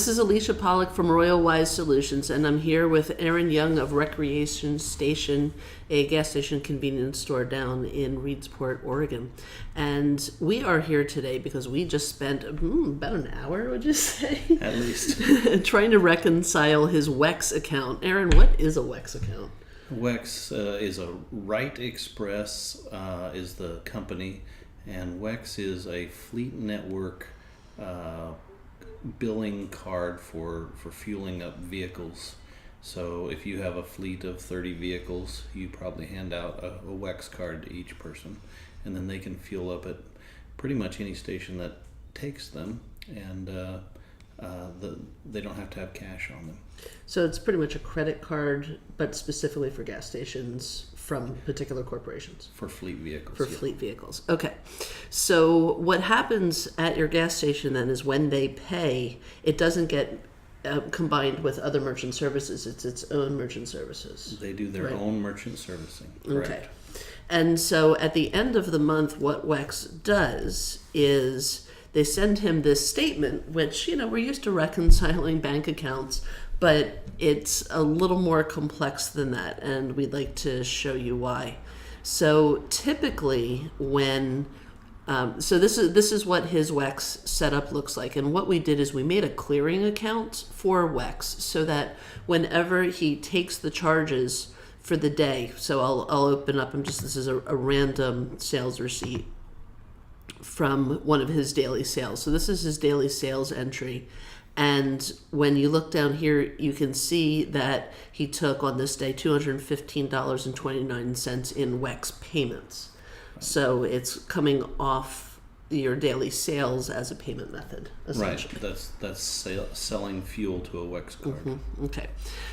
This is Alicia Pollock from Royalwise Solutions, and I'm here with Aaron Young of Recreation Station, a gas station convenience store down in Reedsport, Oregon. And we are here today because we just spent about an hour, would you say? At least. Trying to reconcile his WEX account. Aaron, what is a WEX account? WEX is a Wright Express is the company, and WEX is a fleet network billing card for fueling up vehicles. So if you have a fleet of 30 vehicles, you probably hand out a WEX card to each person, and then they can fuel up at pretty much any station that takes them, and they don't have to have cash on them. So it's pretty much a credit card, but specifically for gas stations from particular corporations. For fleet vehicles. For fleet vehicles. Okay. So what happens at your gas station then is when they pay, it doesn't get combined with other merchant services. It's its own merchant services. They do their own merchant servicing. Correct. Okay. And so at the end of the month, what WEX does is they send him this statement, which, we're used to reconciling bank accounts, but it's a little more complex than that, and we'd like to show you why. So typically when, so this is what his WEX setup looks like, and what we did is we made a clearing account for WEX so that whenever he takes the charges for the day, so I'll open up, this is a random sales receipt from one of his daily sales. So this is his daily sales entry. And when you look down here, you can see that he took on this day $215.29 in WEX payments. So it's coming off your daily sales as a payment method, essentially. Right. That's selling fuel to a WEX card. Mm-hmm. Okay.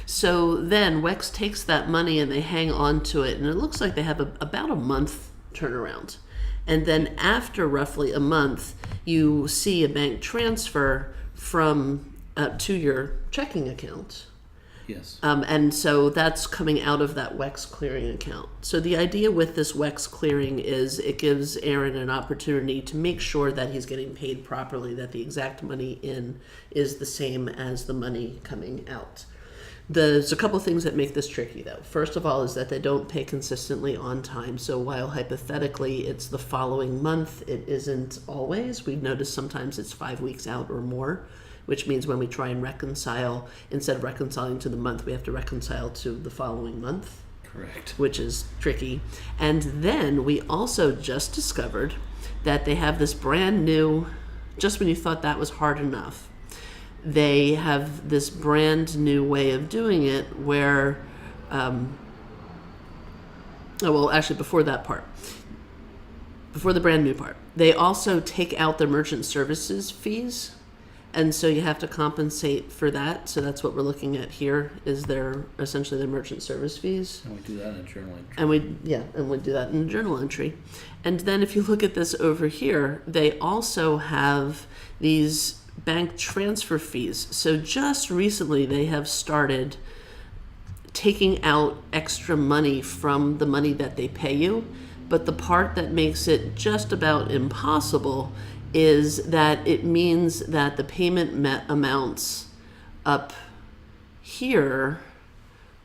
So then WEX takes that money and they hang on to it, and it looks like they have about a month turnaround. And then after roughly a month, you see a bank transfer from to your checking account. Yes. And so that's coming out of that WEX clearing account. So the idea with this WEX clearing is it gives Aaron an opportunity to make sure that he's getting paid properly, that the exact money in is the same as the money coming out. There's a couple things that make this tricky, though. First of all is that they don't pay consistently on time. So while hypothetically it's the following month, it isn't always. We've noticed sometimes it's 5 weeks out or more, which means when we try and reconcile, instead of reconciling to the month, we have to reconcile to the following month. Correct. Which is tricky. And then we also just discovered that they have this brand new, just when you thought that was hard enough, they have this brand new way of doing it where, before that part, before the brand new part, they also take out their merchant services fees. And so you have to compensate for that. So that's what we're looking at here is essentially their merchant service fees. And we do that in a journal entry. And we do that in a journal entry. And then if you look at this over here, they also have these bank transfer fees. So just recently they have started taking out extra money from the money that they pay you. But the part that makes it just about impossible is that it means that the payment amounts up here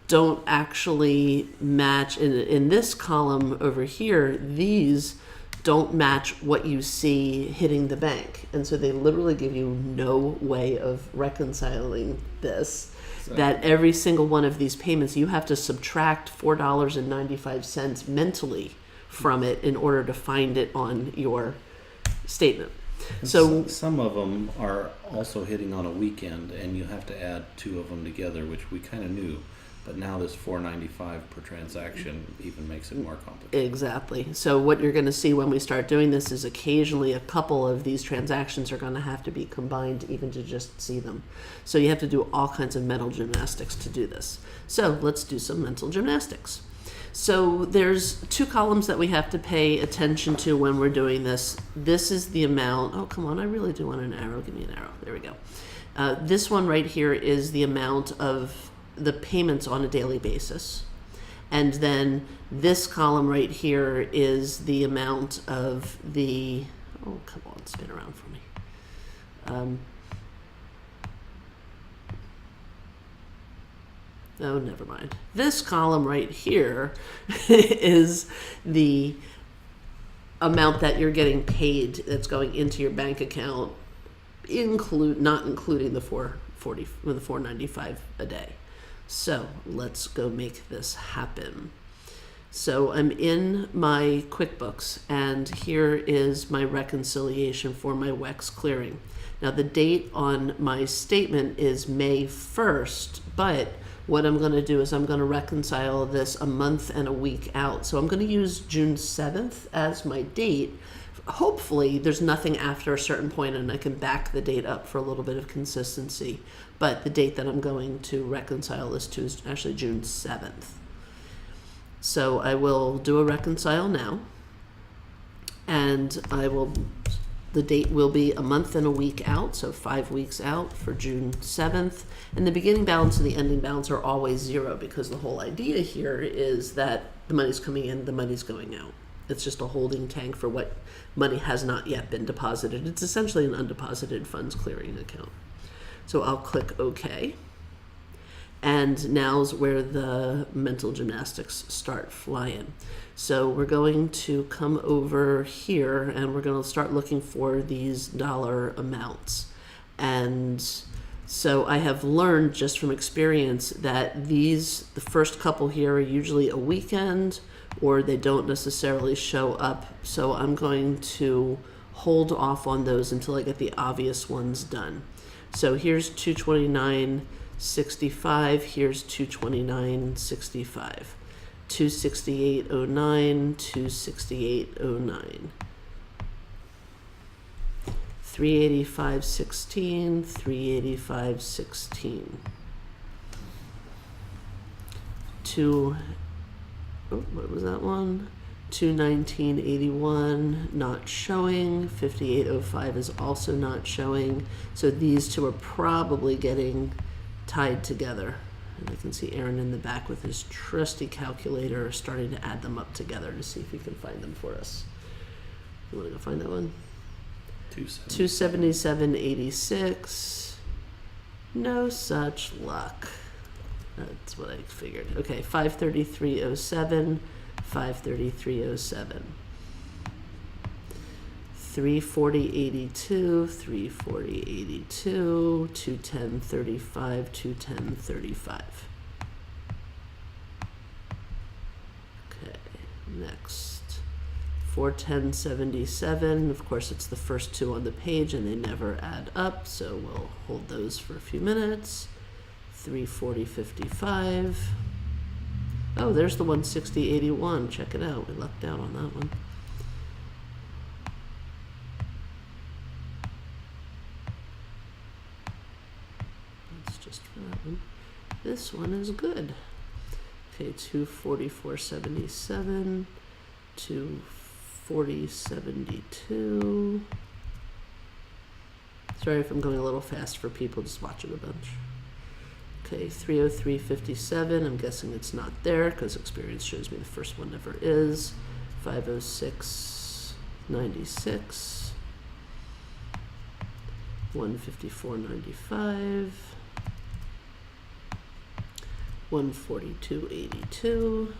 don't actually match. In this column over here, these don't match what you see hitting the bank. And so they literally give you no way of reconciling this. Exactly. That every single one of these payments, you have to subtract $4.95 mentally from it in order to find it on your statement. So some of them are also hitting on a weekend, and you have to add two of them together, which we kind of knew. But now this $4.95 per transaction even makes it more complicated. Exactly. So what you're going to see when we start doing this is occasionally a couple of these transactions are going to have to be combined even to just see them. So you have to do all kinds of mental gymnastics to do this. So let's do some mental gymnastics. So there's two columns that we have to pay attention to when we're doing this. This is the amount. Oh, come on. I really do want an arrow. Give me an arrow. There we go. This one right here is the amount of the payments on a daily basis. And then this column right here is the amount of the, oh, come on, spin around for me. Oh, never mind. This column right here is the amount that you're getting paid that's going into your bank account, not including the 440 or the 495 a day. So let's go make this happen. So I'm in my QuickBooks, and here is my reconciliation for my WEX clearing. Now the date on my statement is May 1st, but what I'm going to do is I'm going to reconcile this a month and a week out. So I'm going to use June 7th as my date. Hopefully there's nothing after a certain point and I can back the date up for a little bit of consistency. But the date that I'm going to reconcile this to is actually June 7th. So I will do a reconcile now, and the date will be a month and a week out, so 5 weeks out for June 7th. And the beginning balance and the ending balance are always zero, because the whole idea here is that the money's coming in, the money's going out. It's just a holding tank for what money has not yet been deposited. It's essentially an undeposited funds clearing account. So I'll click OK. And now's where the mental gymnastics start flying. So we're going to come over here and we're going to start looking for these dollar amounts. And so I have learned just from experience that the first couple here are usually a weekend, or they don't necessarily show up. So I'm going to hold off on those until I get the obvious ones done. So here's 229.65, here's 229.65, 268.09, 268.09, 385.16, 385.16, what was that one? 219.81 not showing. 58.05 is also not showing. So these two are probably getting tied together. And I can see Aaron in the back with his trusty calculator starting to add them up together to see if he can find them for us. You want to go find that one? 277.86. No such luck. That's what I figured. Okay, 533.07, 533.07. 340.82, 340.82, 210.35, 210.35. Okay, next. 410.77. Of course, it's the first two on the page and they never add up, so we'll hold those for a few minutes. 340.55. Oh, there's the 160.81. Check it out. We lucked out on that one. That's just for that one. This one is good. Okay, 244.77, 240.72. Sorry if I'm going a little fast for people just watching a bunch. Okay, 303.57, I'm guessing it's not there because experience shows me the first one never is. 506.96, 154.95, 142.82,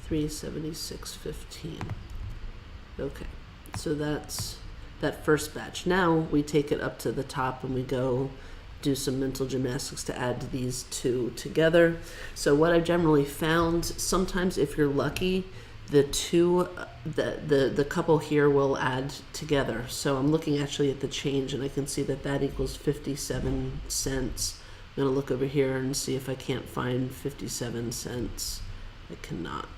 376.15. Okay, so that's that first batch. Now we take it up to the top and we go do some mental gymnastics to add these two together. So what I've generally found, sometimes if you're lucky, the couple here will add together. So I'm looking actually at the change and I can see that that equals 57 cents. I'm gonna look over here and see if I can't find 57 cents. I cannot.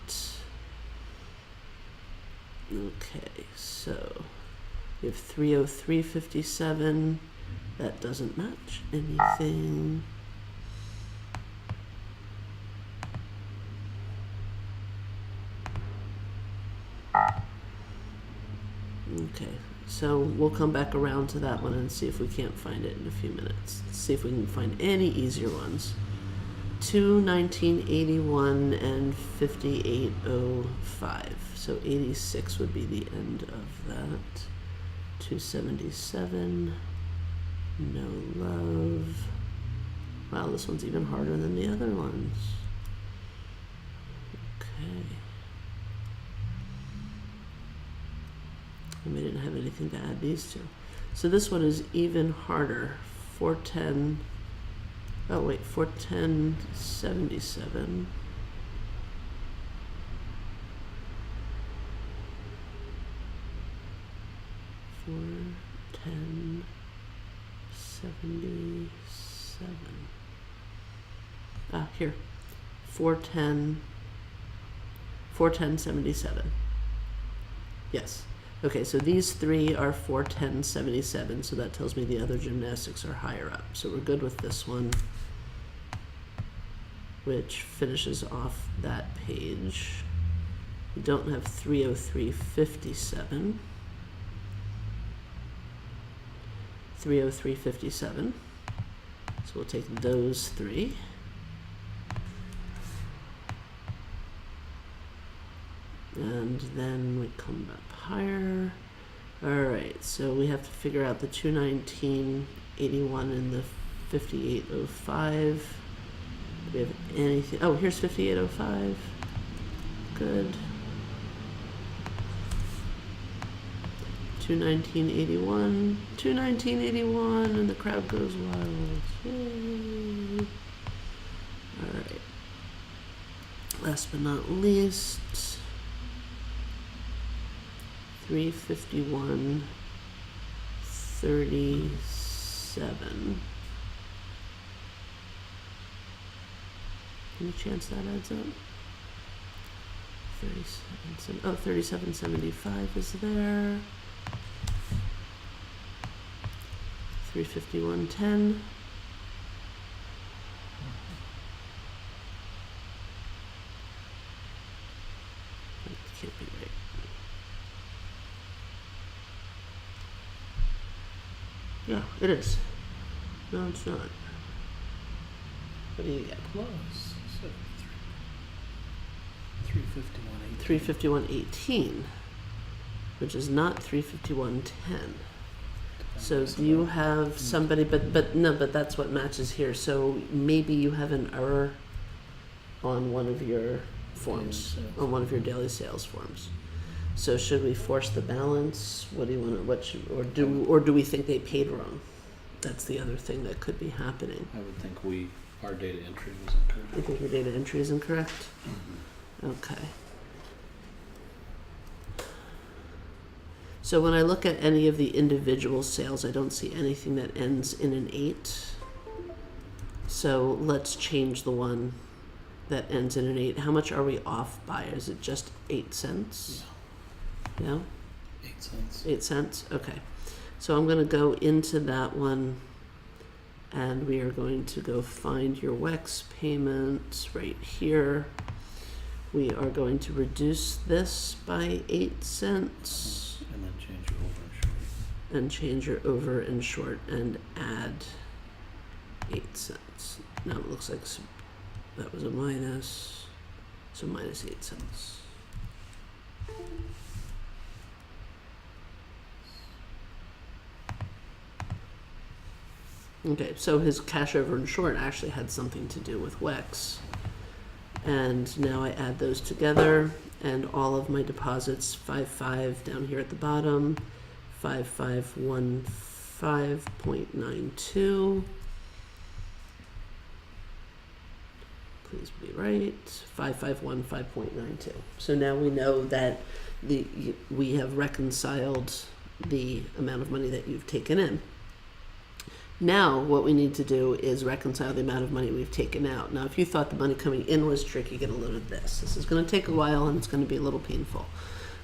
Okay, so we have 303.57. That doesn't match anything. Okay, so we'll come back around to that one and see if we can't find it in a few minutes. Let's see if we can find any easier ones. 219.81 and 58.05. So 86 would be the end of that. 277. No love. Wow, this one's even harder than the other ones. Okay. And we didn't have anything to add these to. So this one is even harder. 410. Oh wait, 410.77. $410.77. Ah, here. 410.77. Yes. Okay, so these three are 410.77, so that tells me the other gymnastics are higher up. So we're good with this one, which finishes off that page. We don't have 303.57. 303.57. So we'll take those three. And then we come up higher. All right, so we have to figure out the 219.81 and the 58.05. Do we have anything? Oh, here's 58.05. Good. 219.81. 219.81, and the crowd goes wild. Yay. All right. Last but not least, 351.37. Any chance that adds up? 37.75 is there. 351.10. That can't be right. Yeah, it is. No, it's not. What do you get? Close. 351.18. 351.18, which is not 351.10. So do you have somebody, but no, but that's what matches here. So maybe you have an error on one of your forms, on one of your daily sales forms. So should we force the balance? What do you want to, or do we think they paid wrong? That's the other thing that could be happening. I would think our data entry was incorrect. You think your data entry is incorrect? Mm-hmm. Okay. So when I look at any of the individual sales, I don't see anything that ends in an 8. So let's change the one that ends in an 8. How much are we off by? Is it just 8 cents? Yeah. No? 8 cents. 8 cents? Okay. So I'm going to go into that one, and we are going to go find your WEX payments right here. We are going to reduce this by 8 cents. And then change your over and short. And change your over and short and add 8 cents. Now it looks like that was a minus, so minus 8 cents. Okay, so his cash over and short actually had something to do with WEX. And now I add those together, and all of my deposits, 55 down here at the bottom, 5515.92. Please be right. 5515.92. So now we know that we have reconciled the amount of money that you've taken in. Now what we need to do is reconcile the amount of money we've taken out. Now if you thought the money coming in was tricky, get a load of this. This is going to take a while and it's going to be a little painful.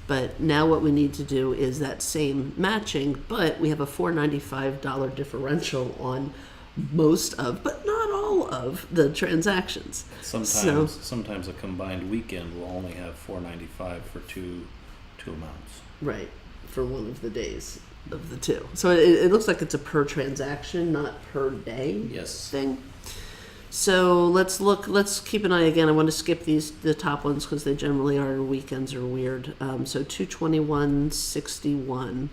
But now what we need to do is that same matching, but we have a $495 differential on most of, but not all of, the transactions. Sometimes a combined weekend will only have $495 for two amounts. Right, for one of the days of the two. So it looks like it's a per transaction, not per day thing. So let's keep an eye again. I want to skip the top ones because they generally are weekends are weird. So 221.61.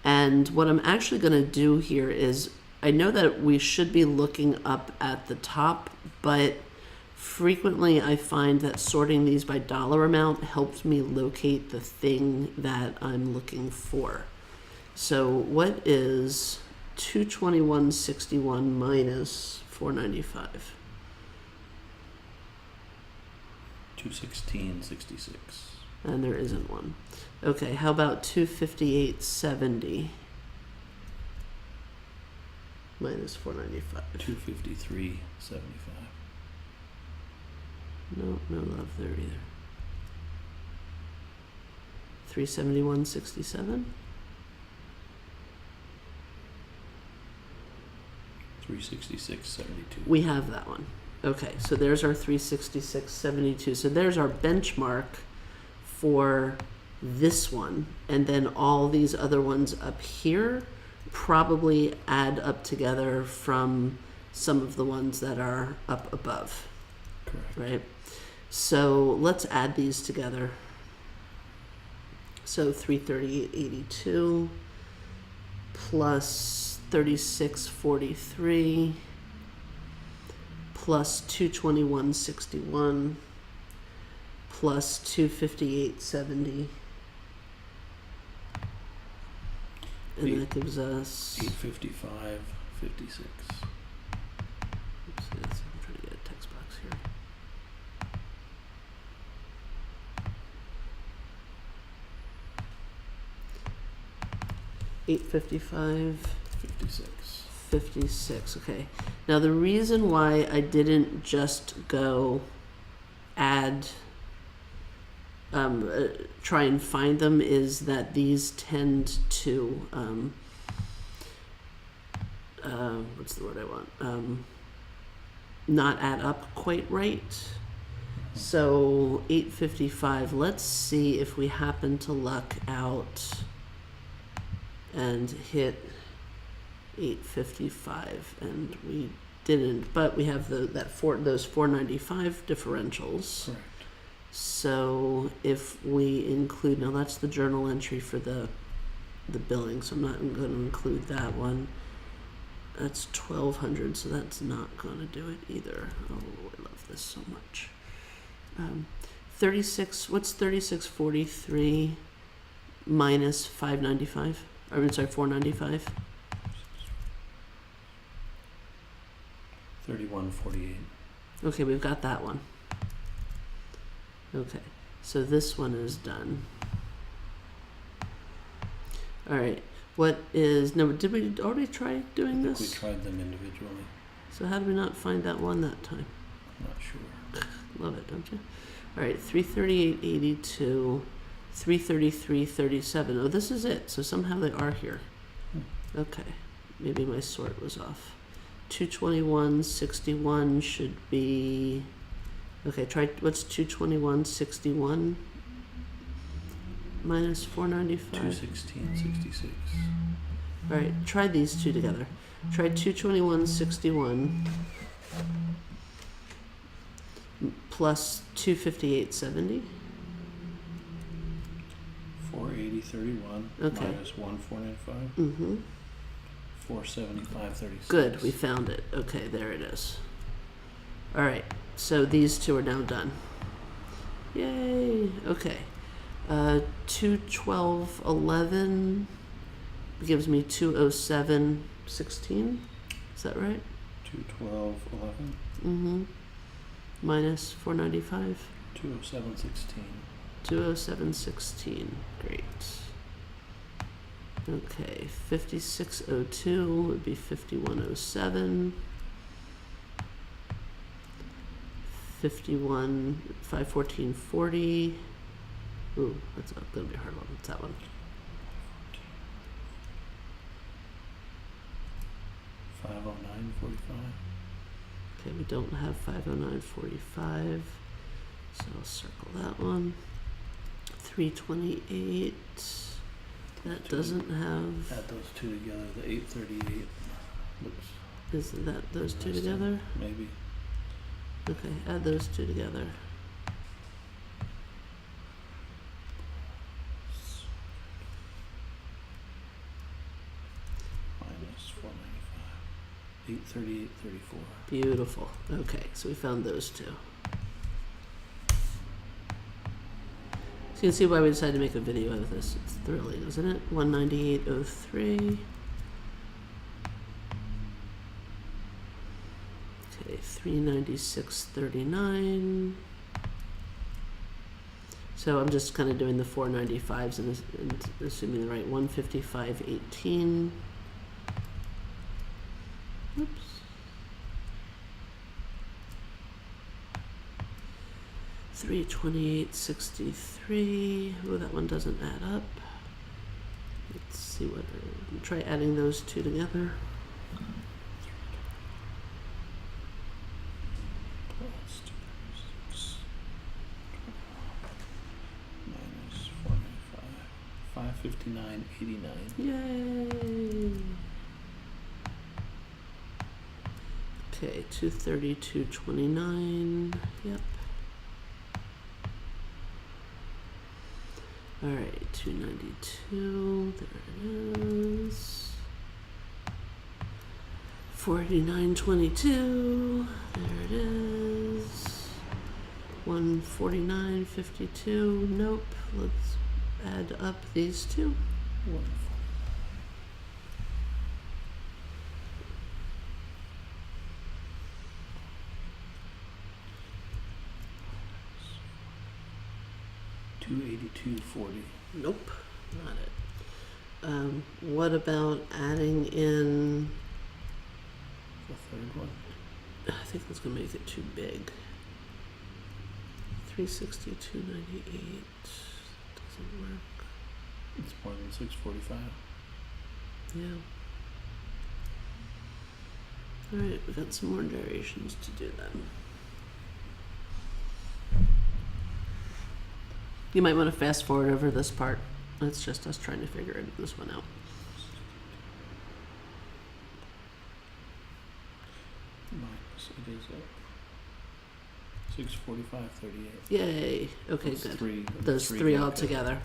And what I'm actually going to do here is I know that we should be looking up at the top, but frequently I find that sorting these by dollar amount helps me locate the thing that I'm looking for. So what is 221.61 minus 495? 216.66. And there isn't one. Okay, how about 258.70 minus 495? 253.75. No love there either. 371.67? 366.72. We have that one. Okay, so there's our 366.72. So there's our benchmark for this one. And then all these other ones up here probably add up together from some of the ones that are up above. Correct. Right? So let's add these together. So 338.82 plus 36.43 plus 221.61 plus 258.70. And that gives us 855.56. Oops, yes, I'm trying to get a text box here. $855.56. 56. Okay. Now the reason why I didn't just go add, try and find them is that these tend to, what's the word I want? Not add up quite right. So 855. Let's see if we happen to luck out and hit 855, and we didn't, but we have those 495 differentials. Correct. So if we include, now that's the journal entry for the billing, so I'm not going to include that one. That's 1200, so that's not going to do it either. Oh, I love this so much. 36, what's 3643 minus 595? I'm sorry, 495? 31.48. Okay, we've got that one. Okay, so this one is done. All right, what is, no, did we already try doing We this? tried them individually. So how did we not find that one that time? I'm not sure. Love it, don't you? All right, 338.82, 333.37. Oh, this is it. So somehow they are here. Okay, maybe my sort was off. 221.61 should be, okay, try, what's 221.61 minus 495? 216.66. All right, try these two together. Try 221.61 plus 258.70. 480.31. Okay. Minus 1495. Mm-hmm. 475.36. Good, we found it. Okay, there it is. All right, so these two are now done. Yay. Okay. 212.11 gives me 207.16. Is that right? 212.11. Mm-hmm. Minus 495. 207.16. 207.16. Great. Okay, 5602 would be 5107. 514.40. Ooh, that's gonna be a hard one. What's that one? 509.45. Okay, we don't have 509.45, so I'll circle that one. 328. That doesn't have. Add those two together. The 838 looks. Is that those two interesting. together? Maybe. Okay, add those two together. Minus 495. $838.34. Beautiful. Okay, so we found those two. So you can see why we decided to make a video out of this. It's thrilling, isn't it? 198.03. Okay, 396.39. So I'm just kind of doing the 495s and assuming the right 155.18. Oops. $328.63. Oh, that one doesn't add up. Let's see what. Try adding those two together. Plus 296 minus 495. 559.89. Yay! Okay, 232.29. Yep. All right, 292. There it is. 489.22. There it is. 149.52. Nope. Let's add up these two. Wonderful. $282.40. Nope, not it. What about adding in? The third one. I think that's gonna make it too big. 362.98 doesn't work. It's more than 645. Yeah. All right, we got some more gyrations to do then. You might want to fast forward over this part. It's just us trying to figure this one out. Minus it is up. 645.38. Yay. Okay, Those good. three- Those three three go all together.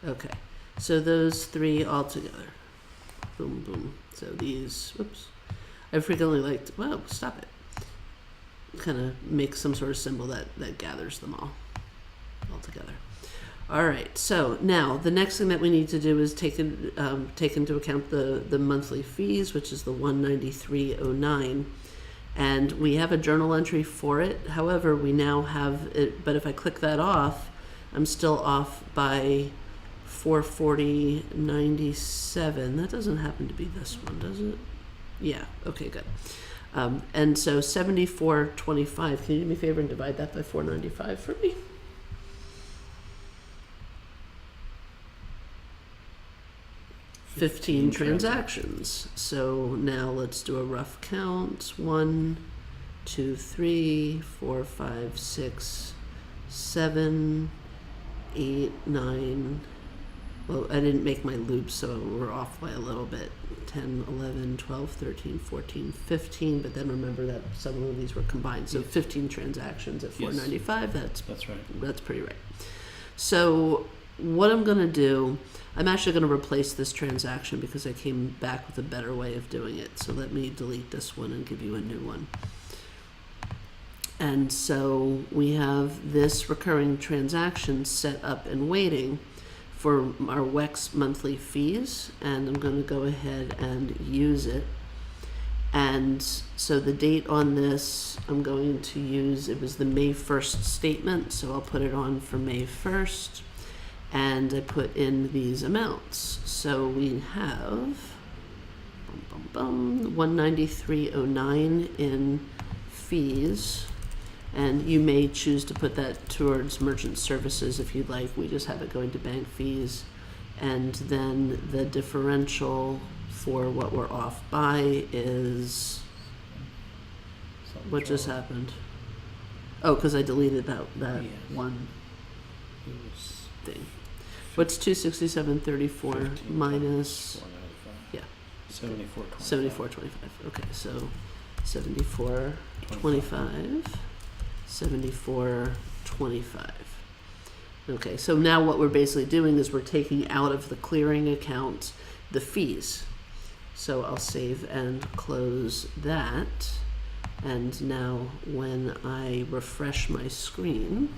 Okay. So those three all together. Boom, boom. So these, whoops. I frequently like to, well, stop it. Kind of make some sort of symbol that gathers them all together. All right, so now the next thing that we need to do is take into account the monthly fees, which is the 193.09, and we have a journal entry for it. However, we now have it, but if I click that off, I'm still off by 440.97. That doesn't happen to be this one, does it? Yeah. Okay, good. And so 74.25. Can you do me a favor and divide that by 495 for me? 15 transactions. So now let's do a rough count. 1, 2, 3, 4, 5, 6, 7, 8, 9. Well, I didn't make my loops, so we're off by a little bit. 10, 11, 12, 13, 14, 15. But then remember that some of these were combined. So 15 transactions at 495. That's right. That's pretty right. So what I'm going to do, I'm actually going to replace this transaction because I came back with a better way of doing it. So let me delete this one and give you a new one. And so we have this recurring transaction set up and waiting for our WEX monthly fees, and I'm going to go ahead and use it. And so the date on this, I'm going to use, it was the May 1st statement, so I'll put it on for May 1st. And I put in these amounts. So we have 193.09 in fees, and you may choose to put that towards merchant services if you'd like. We just have it going to bank fees, and then the differential for what we're off by is what just happened. Oh, because I deleted that Yes. one It was thing. What's 267.34 minus 495. Yeah. 74.25. 74.25? Okay, so 74.25, 74.25. Okay, so now what we're basically doing is we're taking out of the clearing account the fees. So I'll save and close that. And now when I refresh my screen,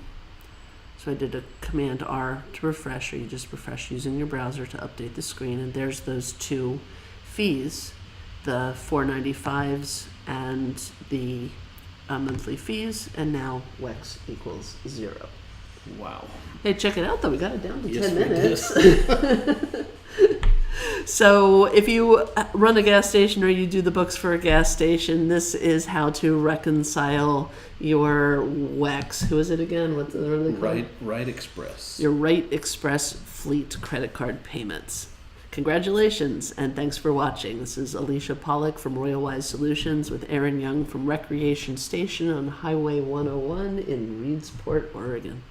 so I did a Command R to refresh, or you just refresh using your browser to update the screen, and there's those two fees, the $4.95s and the monthly fees, and now WEX equals 0. Wow. Hey, check it out though, we got it down to Yes, 10 we minutes. So if you run a gas station or you do the books for a gas station, this is how to reconcile your WEX. Who is it again? What's it really called? Wright Express. Your Wright Express fleet credit card payments. Congratulations, and thanks for watching. This is Alicia Pollock from Royalwise Solutions with Aaron Young from Recreation Station on Highway 101 in Reedsport, Oregon.